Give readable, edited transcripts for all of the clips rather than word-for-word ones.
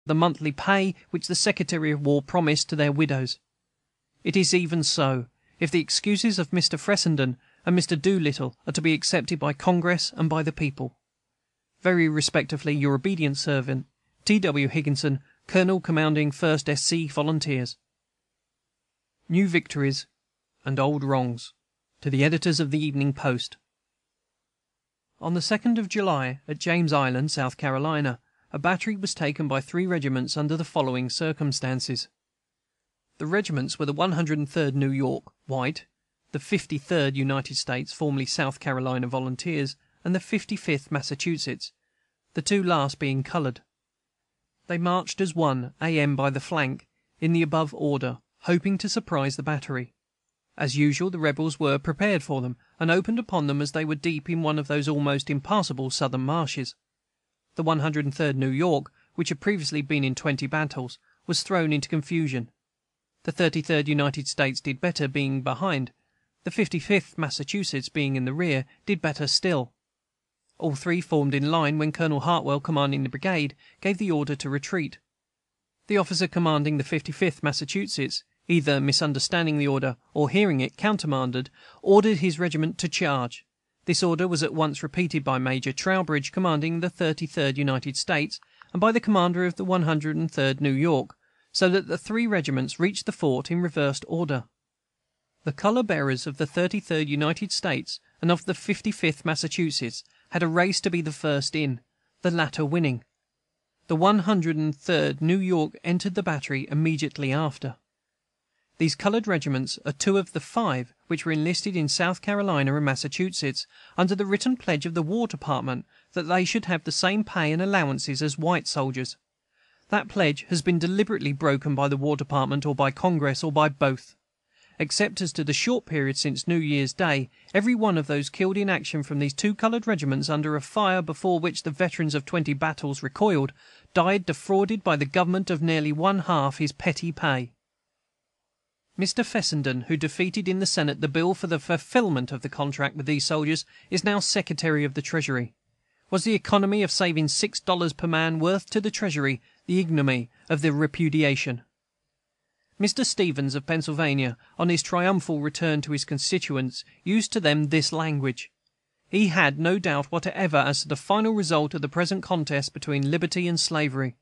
the monthly pay which the Secretary of War promised to their widows. It is even so, if the excuses of Mr. Fessenden and Mr. Doolittle are to be accepted by Congress and by the people. Very respectfully, your obedient servant, T. W. Higginson, Colonel commanding 1st S.C. Volunteers. New Victories and Old Wrongs. To the Editors of the Evening Post. On the 2nd of July, at James Island, South Carolina, a battery was taken by 3 regiments under the following circumstances. The regiments were the 103rd New York, white, the 53rd United States, formerly South Carolina Volunteers, and the 55th Massachusetts, the 2 last being colored. They marched as one, A.M. by the flank, in the above order, hoping to surprise the battery. As usual, the rebels were prepared for them, and opened upon them as they were deep in one of those almost impassable southern marshes. The 103rd New York, which had previously been in 20 battles, was thrown into confusion. The 33rd United States did better, being behind. The 55th Massachusetts, being in the rear, did better still. All 3 formed in line when Colonel Hartwell, commanding the brigade, gave the order to retreat. The officer commanding the 55th Massachusetts, either misunderstanding the order or hearing it countermanded, ordered his regiment to charge. This order was at once repeated by Major Trowbridge, commanding the 33rd United States, and by the commander of the 103rd New York, so that the 3 regiments reached the fort in reversed order. The color-bearers of the 33rd United States and of the 55th Massachusetts had a race to be the first in, the latter winning. The 103rd New York entered the battery immediately after. These colored regiments are 2 of the 5 which were enlisted in South Carolina and Massachusetts, under the written pledge of the War Department that they should have the same pay and allowances as white soldiers. That pledge has been deliberately broken by the War Department, or by Congress, or by both. Except as to the short period since New Year's Day, every one of those killed in action from these 2 colored regiments, under a fire before which the veterans of 20 battles recoiled, died defrauded by the government of nearly 1/2 his petty pay. Mr. Fessenden, who defeated in the Senate the bill for the fulfillment of the contract with these soldiers, is now Secretary of the Treasury. Was the economy of saving $6 per man worth to the Treasury the ignominy of the repudiation? Mr. Stevens, of Pennsylvania, on his triumphal return to his constituents, used to them this language. He had no doubt whatever as to the final result of the present contest between liberty and slavery.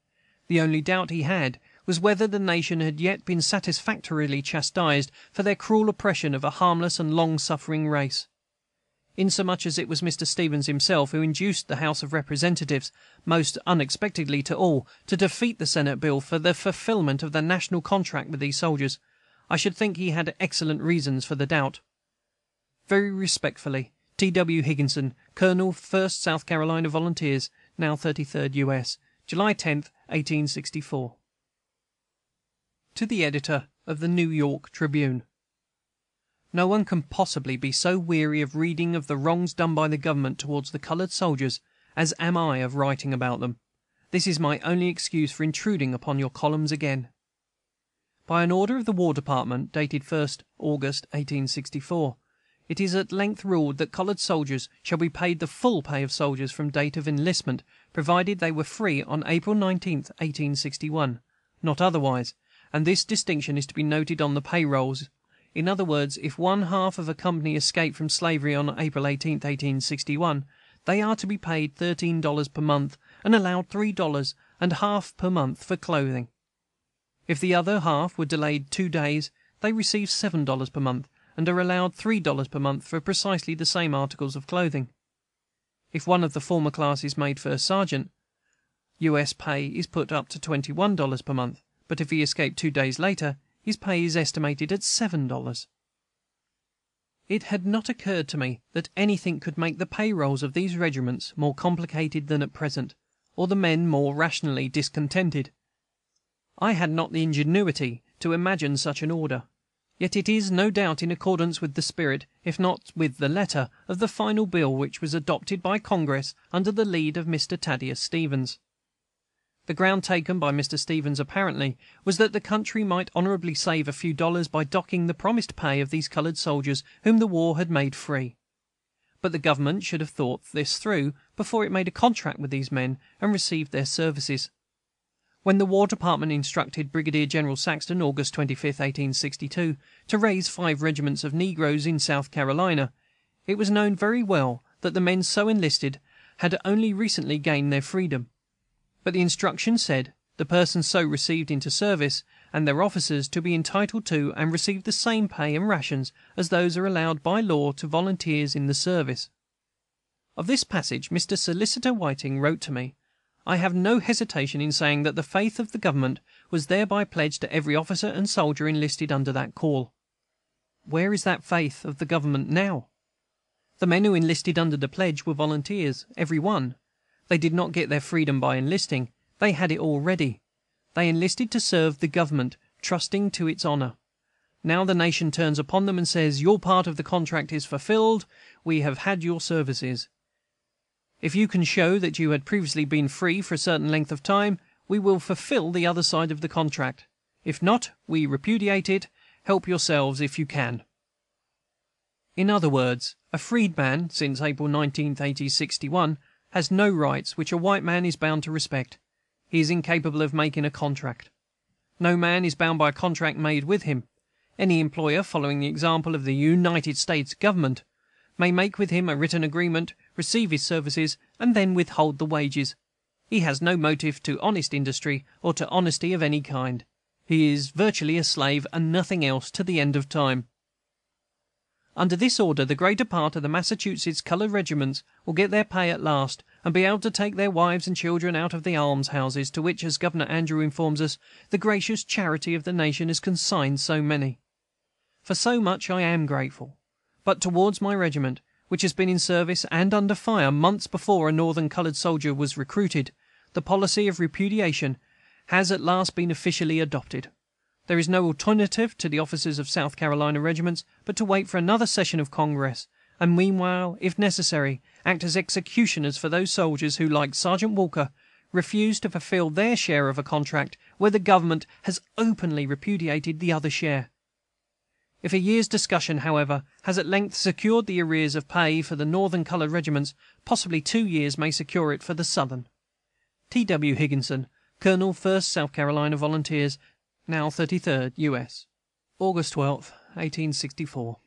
The only doubt he had was whether the nation had yet been satisfactorily chastised for their cruel oppression of a harmless and long-suffering race. Insomuch as it was Mr. Stevens himself who induced the House of Representatives, most unexpectedly to all, to defeat the Senate bill for the fulfillment of the national contract with these soldiers, I should think he had excellent reasons for the doubt. Very respectfully, T. W. Higginson, Colonel, 1st South Carolina Volunteers, now 33rd U.S., July 10th, 1864. To the Editor of the New York Tribune. No one can possibly be so weary of reading of the wrongs done by the government towards the colored soldiers as am I of writing about them. This is my only excuse for intruding upon your columns again. By an order of the War Department, dated 1st August, 1864, it is at length ruled that colored soldiers shall be paid the full pay of soldiers from date of enlistment, provided they were free on April 19th, 1861, not otherwise, and this distinction is to be noted on the payrolls. In other words, if 1/2 of a company escaped from slavery on April 18, 1861, they are to be paid $13 per month, and allowed $3.50 per month for clothing. If the other half were delayed 2 days, they receive $7 per month, and are allowed $3 per month for precisely the same articles of clothing. If one of the former class is made first sergeant, U.S. pay is put up to $21 per month, but if he escaped 2 days later, his pay is estimated at $7. It had not occurred to me that anything could make the payrolls of these regiments more complicated than at present, or the men more rationally discontented. I had not the ingenuity to imagine such an order, yet it is no doubt in accordance with the spirit, if not with the letter, of the final bill which was adopted by Congress under the lead of Mr. Thaddeus Stevens. The ground taken by Mr. Stevens apparently was that the country might honorably save a few dollars by docking the promised pay of these colored soldiers whom the war had made free. But the government should have thought this through before it made a contract with these men and received their services. when the War Department instructed Brigadier General Saxton, August 25, 1862, to raise 5 regiments of negroes in South Carolina, it was known very well that the men so enlisted had only recently gained their freedom. But the instructions said, the persons so received into service, and their officers, to be entitled to and receive the same pay and rations as those are allowed by law to volunteers in the service. Of this passage Mr. Solicitor Whiting wrote to me, "I have no hesitation in saying that the faith of the government was thereby pledged to every officer and soldier enlisted under that call." Where is that faith of the government now? The men who enlisted under the pledge were volunteers, every one. They did not get their freedom by enlisting, they had it already. They enlisted to serve the government, trusting to its honor. Now the nation turns upon them and says, "Your part of the contract is fulfilled, we have had your services. If you can show that you had previously been free for a certain length of time, we will fulfill the other side of the contract. If not, we repudiate it. Help yourselves if you can." In other words, a freedman, since April 19, 1861, has no rights which a white man is bound to respect. He is incapable of making a contract. No man is bound by a contract made with him. Any employer, following the example of the United States government, may make with him a written agreement, receive his services, and then withhold the wages. He has no motive to honest industry or to honesty of any kind. He is virtually a slave, and nothing else, to the end of time. Under this order, the greater part of the Massachusetts colored regiments will get their pay at last, and be able to take their wives and children out of the almshouses, to which, as Governor Andrew informs us, the gracious charity of the nation has consigned so many. For so much I am grateful. But towards my regiment, which has been in service and under fire months before a Northern colored soldier was recruited, the policy of repudiation has at last been officially adopted. There is no alternative to the officers of South Carolina regiments but to wait for another session of Congress, and meanwhile, if necessary, act as executioners for those soldiers who, like Sergeant Walker, refuse to fulfill their share of a contract where the government has openly repudiated the other share. If a year's discussion, however, has at length secured the arrears of pay for the Northern colored regiments, possibly 2 years may secure it for the Southern. T. W. Higginson, Colonel, 1st South Carolina Volunteers, now 33rd U.S. August 12, 1864.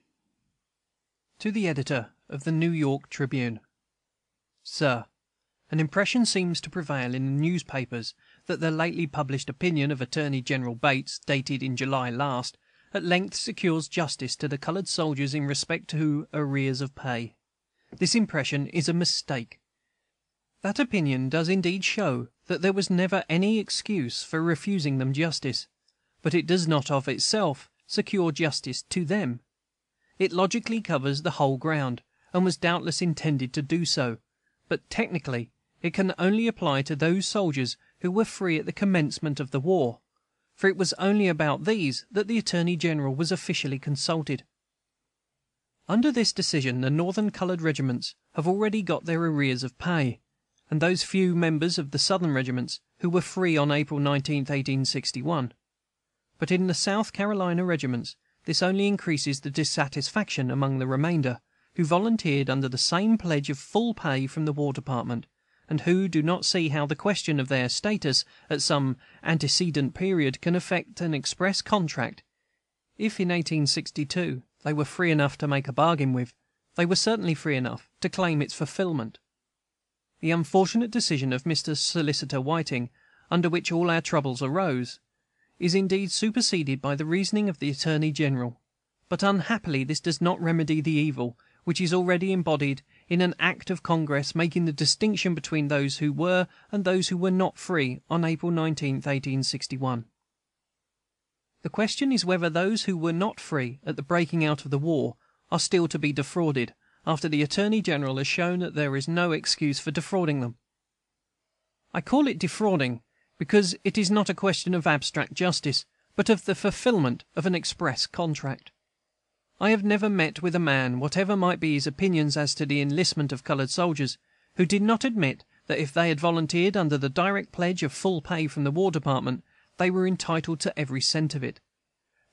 To the Editor of the New York Tribune. Sir, an impression seems to prevail in the newspapers that the lately published opinion of Attorney General Bates, dated in July last, at length secures justice to the colored soldiers in respect to arrears of pay. This impression is a mistake. That opinion does indeed show that there was never any excuse for refusing them justice, but it does not of itself secure justice to them. It logically covers the whole ground, and was doubtless intended to do so, but technically it can only apply to those soldiers who were free at the commencement of the war, for it was only about these that the Attorney General was officially consulted. Under this decision the Northern colored regiments have already got their arrears of pay, and those few members of the Southern regiments who were free on April 19, 1861. But in the South Carolina regiments this only increases the dissatisfaction among the remainder, who volunteered under the same pledge of full pay from the War Department, and who do not see how the question of their status at some antecedent period can affect an express contract. If in 1862 they were free enough to make a bargain with, they were certainly free enough to claim its fulfillment. The unfortunate decision of Mr. Solicitor Whiting, under which all our troubles arose, is indeed superseded by the reasoning of the Attorney General, but unhappily this does not remedy the evil which is already embodied in an act of Congress making the distinction between those who were and those who were not free on April 19, 1861. The question is whether those who were not free at the breaking out of the war are still to be defrauded, after the Attorney General has shown that there is no excuse for defrauding them. I call it defrauding because it is not a question of abstract justice, but of the fulfillment of an express contract. I have never met with a man, whatever might be his opinions as to the enlistment of colored soldiers, who did not admit that if they had volunteered under the direct pledge of full pay from the War Department, they were entitled to every cent of it.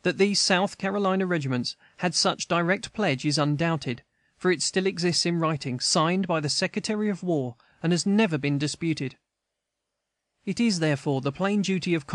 That these South Carolina regiments had such direct pledge is undoubted, for it still exists in writing, signed by the Secretary of War, and has never been disputed. It is, therefore, the plain duty of